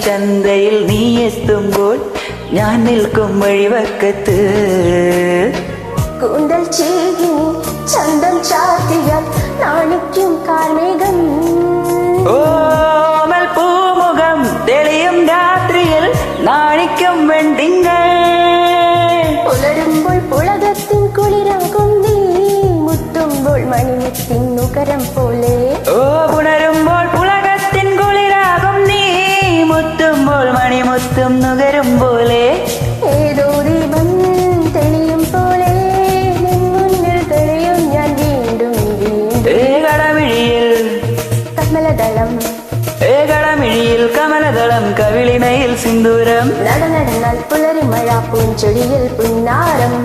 ചന്തയിൽ നീ എത്തുമ്പോൾ ഞാൻ നിൽക്കും വഴിവക്കത്ത് കൂന്തൽ ചീകി ചന്തം ചാത്തിയാൽ നാണിക്കും കാർമേഘം ഓമൽ പൂമുഖം തെളിയും രാത്രിയിൽ നാണിക്കും വെണ്ടിങ്ങൾ പുലരുമ്പോൾ പുളകത്തിൻ കുളിരാകും നീ മുത്തുമ്പോൾ മണിമുത്തിൻ നുകരം പോലെ പുണരുമ്പോൾ പുളകത്തിൻ കുളിരാകും നീ മുത്തുമ്പോൾ മണിമുത്തും നുകരും പോലെ ഏതോ ദീപം തെളിയും പോലെ മുന്നിൽ തെളിയും ഞാൻ വീണ്ടും ഏകളമിഴിയിൽ കമലദളം കവിളിനയിൽ സിന്ദൂരം നടന്നാൽ പുലരി മഴ പൂഞ്ചൊടിയിൽ പുന്നാരം